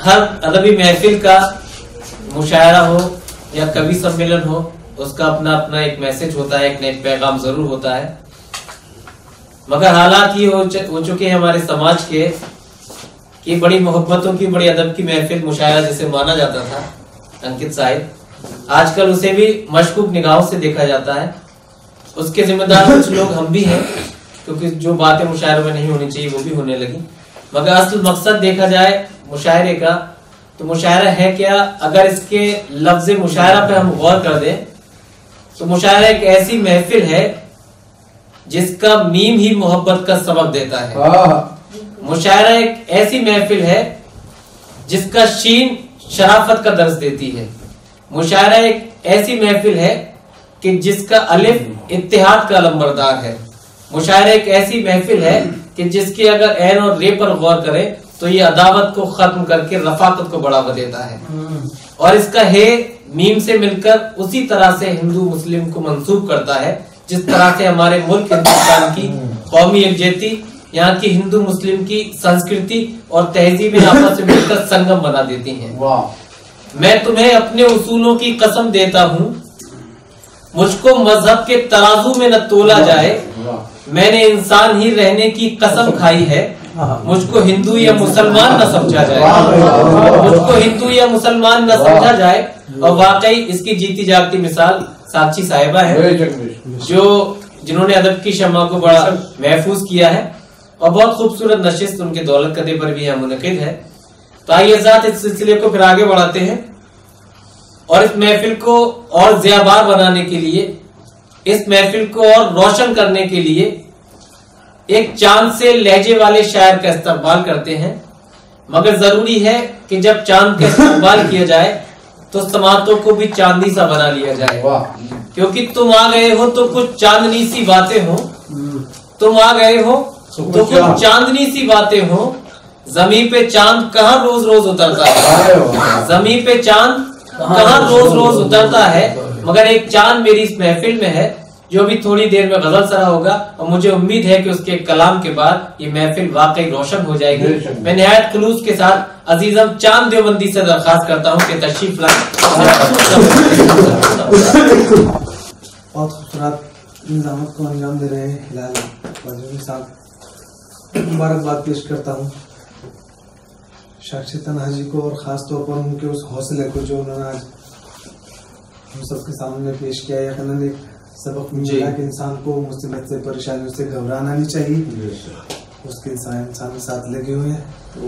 हर अदबी महफिल का मुशायरा हो या कवि सम्मेलन हो, उसका अपना अपना एक मैसेज होता है, एक नया पैगाम जरूर होता है। मगर हालात ये हो चुके हैं हमारे समाज के कि बड़ी मोहब्बतों की, बड़ी अदब की महफिल मुशायरा जिसे माना जाता था अंकित साहिब, आजकल उसे भी मशकूक निगाहों से देखा जाता है। उसके जिम्मेदार कुछ लोग हम भी हैं, क्योंकि जो बातें मुशायरे में नहीं होनी चाहिए वो भी होने लगी। मगर असल मकसद देखा जाए मुशायरे का, तो मुशायरा है क्या? अगर इसके लफ्ज मुशायरा पे हम गौर कर दें तो मुशायरा एक ऐसी महफिल है जिसका मीम ही मोहब्बत का सबक देता है। मुशायरा एक ऐसी महफिल है जिसका शीन शराफत का दर्ज देती है। मुशायरा एक ऐसी महफिल है कि जिसका अलिफ इत्तेहाद का अलंबरदार है। मुशायरा एक ऐसी महफिल है कि जिसके अगर ऐन और रे पर गौर करें तो ये अदावत को खत्म करके रफाकत को बढ़ावा देता है। और इसका हे मीम से मिलकर उसी तरह से हिंदू मुस्लिम को मंसूब करता है जिस तरह से हमारे मुल्क हिंदुस्तान की कौमी यकजहती, यहाँ की हिंदू मुस्लिम की संस्कृति और तहजीबें आपस में मिलकर संगम बना देती हैं। मैं तुम्हें अपने उसूलों की कसम देता हूँ, मुझको मजहब के तराजू में न तोला जाए, मैंने इंसान ही रहने की कसम खाई है, मुझको हिंदू या मुसलमान न समझा जाए, मुझको हिंदू या मुसलमान न समझा जाए। और वाकई इसकी जीती जागती मिसाल साक्षी साहिबा है, जिन्होंने अदब की शम्मा को बड़ा महफूज किया है और बहुत खूबसूरत नशिस्त उनके दौलत कदे पर भी मुनक़िद है। तो आइए साथ इस सिलसिले को फिर आगे बढ़ाते हैं और इस महफिल को और ज़ियाबार बनाने के लिए, इस महफिल को और रोशन करने के लिए एक चांद से लहजे वाले शायर का इस्तकबाल करते हैं। मगर जरूरी है कि जब चांद का इस्तकबाल किया जाए तो समातों को भी चांदी सा बना लिया जाए, क्योंकि तुम आ गए हो तो कुछ चांदनी सी बातें हो, तुम आ गए हो तो कुछ चांदनी सी बातें हो। जमीन पे चांद कहाँ रोज रोज उतरता है, जमीन पे चांद कहाँ रोज रोज उतरता है। मगर एक चांद मेरी इस महफिल में है जो भी थोड़ी देर में गजल सरा होगा, और मुझे उम्मीद है कि उसके कलाम के बाद ये महफिल वाकई रोशन हो जाएगी। मैं निहायत खुलूस के साथ अजीजम चांद देवबंदी से दरखास्त करता हूँ कि तशरीफ लाएं। बहुत खूबसूरत निज़ामत को अंजाम दे रहे हैं हिलाल वाजिबी साहब, मुबारकबाद पेश करता हूँ साक्षी तन्हा जी को, और ख़ास तौर पर उनके उस हौसले को जो उन्होंने आज हम सबके सामने पेश किया। यकीनन एक सबक मिला कि इंसान को मुसीबत से, परेशानियों से घबराना नहीं चाहिए, उसके इंसान के साथ लगे हुए हैं। तो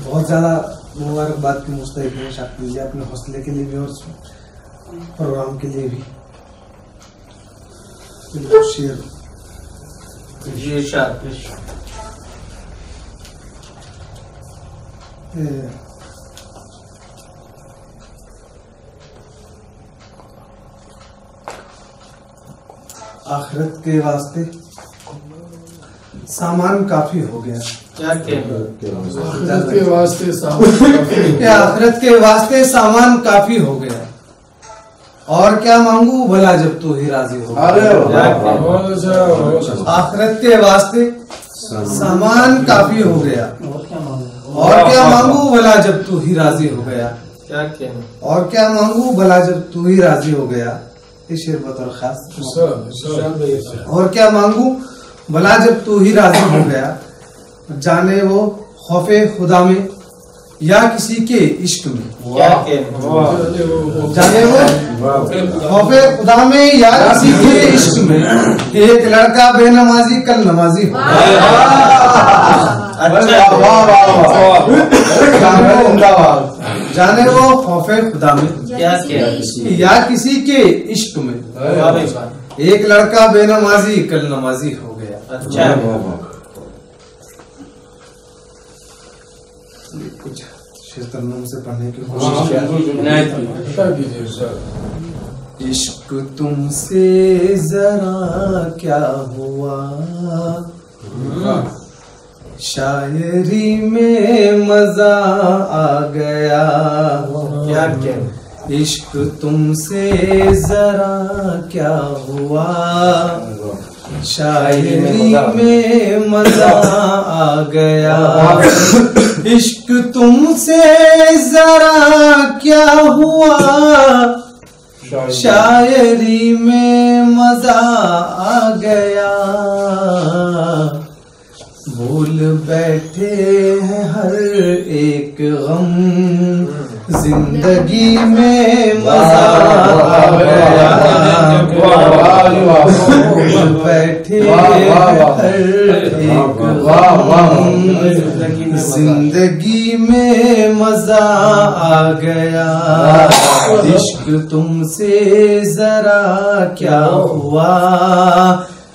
बहुत ज़्यादा मुबारकबाद के मुस्तहिक हैं शाक्ति जी, अपने हौसले के लिए भी और प्रोग्राम के लिए भी। शेर आखिरत के वास्ते सामान काफी हो गया। आखिरत के वास्ते सामान काफी हो गया, और क्या मांगू भला जब तू ही राजी हो। आखिरत के वास्ते सामान काफी हो गया, और क्या मांगू भला जब तू ही राजी हो गया। और क्या मांगू भला जब तू ही राजी हो गया, शेर बतौर खास। और क्या मांगू भला जब तू ही राजी हो गया, जाने वो खौफे खुदा में या किसी के इश्क में। जाने वो खौफे खुदा में या किसी के इश्क में, एक लड़का बेनमाजी कल नमाजी हो। जाने वो खौफे खुदा में या किसी के इश्क में, एक लड़का बेनमाजी कल नमाजी हो गया। अच्छा, कुछ शेर तरन्नुम से पढ़ने की कोशिश। इश्क तुमसे जरा क्या हुआ, शायरी में मजा आ गया। इश्क तुमसे जरा क्या हुआ, शायरी में मजा आ गया, इश्क तुमसे जरा क्या हुआ, शायरी में मजा आ गया, भूल बैठे हैं हर एक गम, जिंदगी में मजा आ गया, भूल बैठे हर एक गम, जिंदगी में मजा आ गया, इश्क तुमसे जरा क्या हुआ,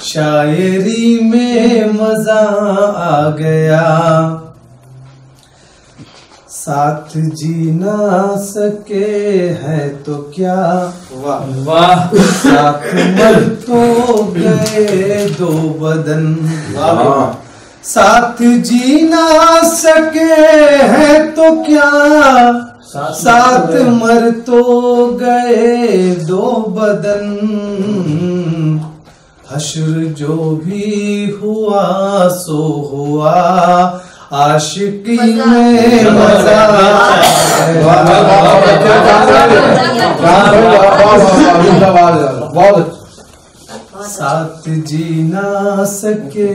शायरी में मजा आ गया, साथ जी ना सके है तो क्या, वाह साथ मर तो गए दो बदन, साथ जी ना सके है तो क्या, साथ मर तो गए दो बदन, हश्र जो भी हुआ सो हुआ, आशिकी में मजा साथ जी ना सके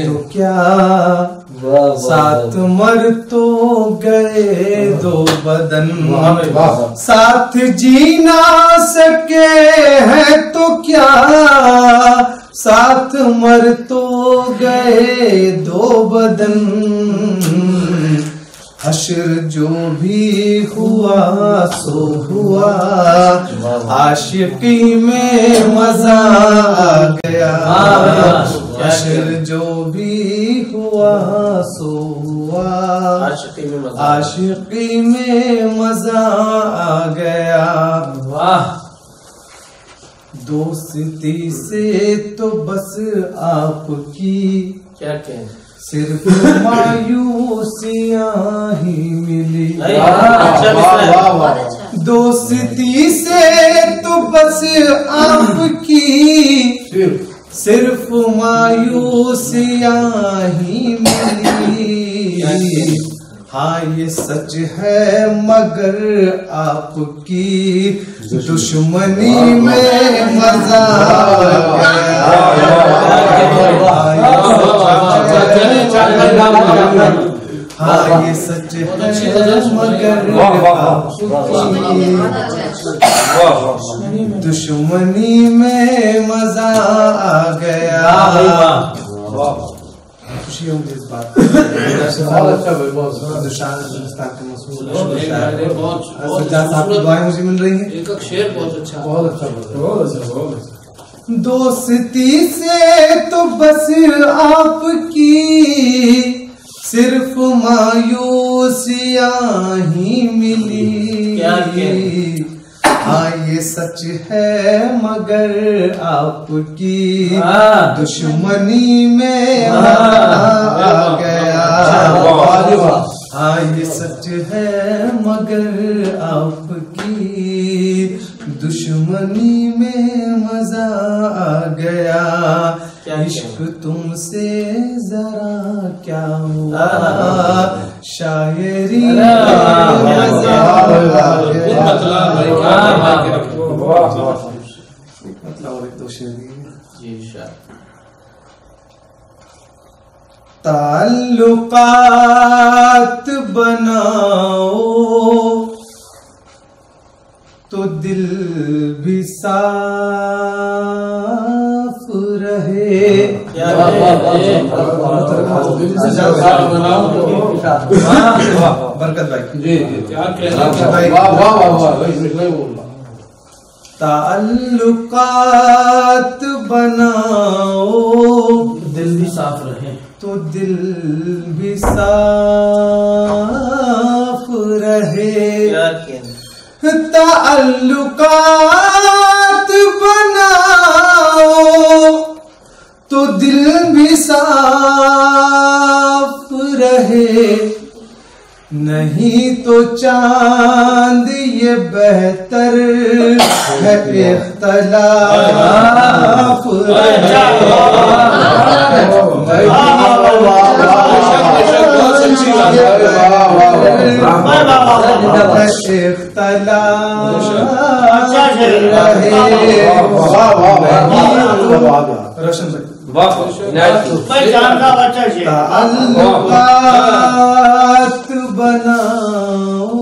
तो क्या, साथ मर तो गए दो बदन, साथ जी ना सके है तो क्या, साथ मर तो गए दो बदन, हश्र जो भी हुआ सो हुआ, आशिकी में मजा आ गया, हश्र जो भी हुआ सो हुआ, आशिकी में मजा आ गया, वाह दोस्ती से तो बस आपकी क्या कहें, सिर्फ मायूसियां ही मिली, दोस्ती से तो बस आपकी सिर्फ मायूसियां ही मिली, हाँ ये सच है मगर आपकी दुश्मनी में मजा हाँ ये सच है मगर आपकी दुश्मनी में मजा आ गया, खुशी होगी इस बात। दुआएं मुझे मिल रही हैं। एक शेर बहुत अच्छा, बहुत अच्छा। दोस्ती से तो बस आपकी सिर्फ मायूसियां ही मिली, हाँ ये सच है मगर आपकी दुश्मनी में आ गया, हाँ ये सच है मगर आपकी दुश्मनी में मजा आ गया, इश्क तुमसे जरा क्या हुआ, शायरी मजा आ गया, मतलब दो शेर ताल्लुकात बनाओ तो दिल भी साफ रहे, बरकत भाई जी ताल्लुकात बनाओ दिल भी साफ रहे, तो दिल भी साफ रहे, ताल्लुकात बनाओ तो दिल भी साफ रहे, नहीं तो चांद ये बेहतर है इख्तलाफ रोशन ताल्लुकात बनाओ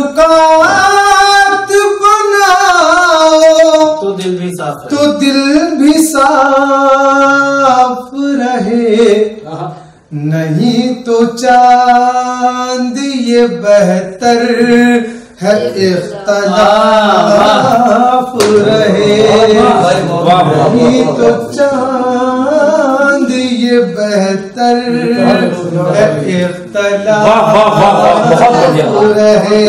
ताल्लुकात बनाओ तो दिल भी साफ तो दिल भी साफ रहे। नहीं तो चांद ये बेहतर है इख्तलाफ रहे। नहीं तो चांद ये बेहतर है इख्तलाफ रहे।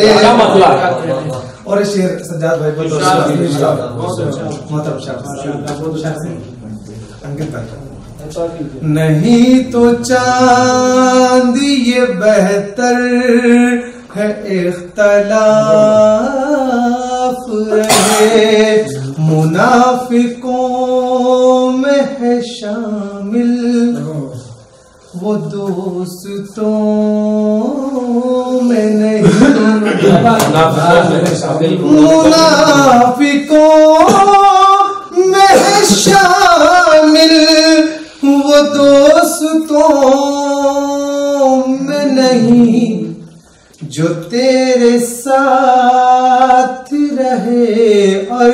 और शेर सज्जाद भाई बोलो अंकित भाई। नहीं तो चांद ये बेहतर है इख्तलाफ रहे। मुनाफिकों में है शामिल वो दोस्तों में नहीं। मुनाफिकों में है शामिल वो दोस्तों में नहीं। जो तेरे साथ रहे और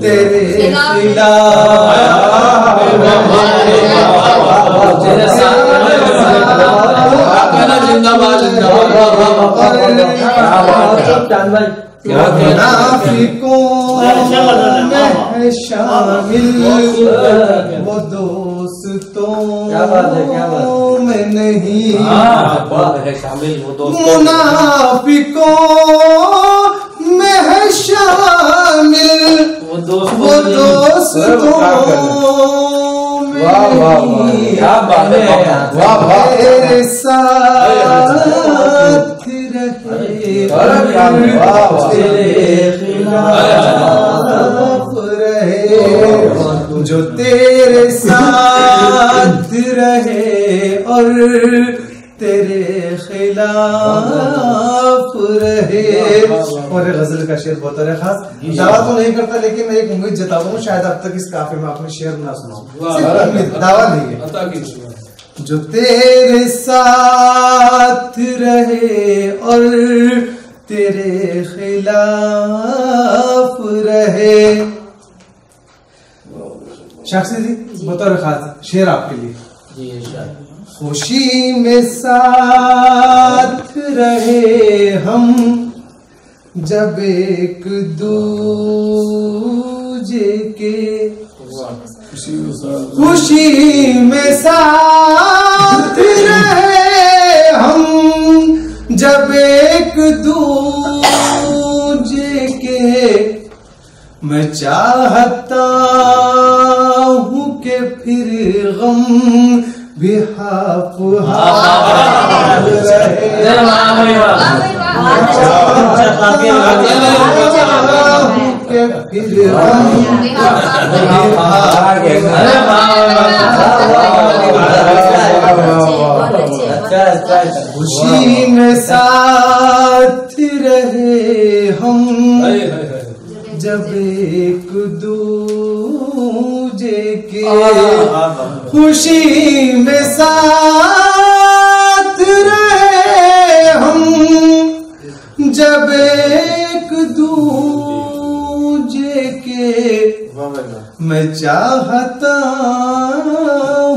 तेरे मुनाफिकों में है शामिल वो दोस्तों में नहीं। मुनाफिकों में है शामिल वो दोस्तों में नहीं। तेरे साथ रहे तेरे खिलाफ रहे। जो तेरे साथ रहे और तेरे खिलाफ रहे। और गजल का शेर बहुत है खास, दावा तो नहीं करता लेकिन मैं एक उम्मीद जताता हूँ शायद अब तक इस काफे में आपने शेर ना सुना। दावा नहीं है। जो तेरे साथ रहे और तेरे खिलाफ रहे। शख्स जी बतौर खास शेर आपके लिए। खुशी में साथ रहे हम जब एक दूजे के। खुशी में साथ रहे हम जब एक दूजे के। मैं चाहता हूँ कि फिर गम भी हाफ हाफ रहे। खुशी में साथ रहे हम जब एक दूजे के। खुशी में साथ रहे हम जब एक दूजे के। मैं चाहता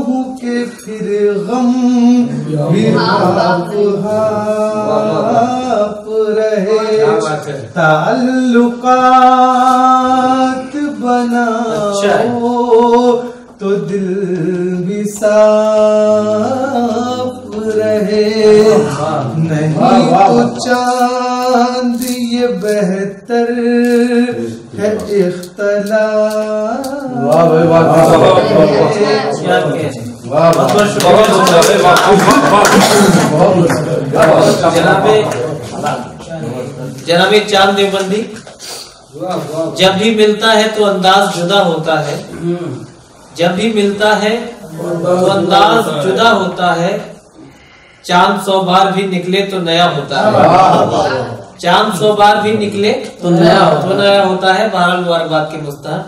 हूँ कि फिर गम भी हाफ हाफ रहे। ताल्लुकात बनाओ तो दिल भी साफ रहे। नहीं तो चांद ये बेहतर है इख्तलाफ। जनाबे चांद देवबंदी, जब भी मिलता है तो अंदाज जुदा होता है, जब भी मिलता है तो अंदाज जुदा होता है। चांद 100 बार भी निकले तो नया होता है, चांद 100 बार भी निकले तो नया होता है। बहरहाल मुबारकबाद के मुस्ताहक।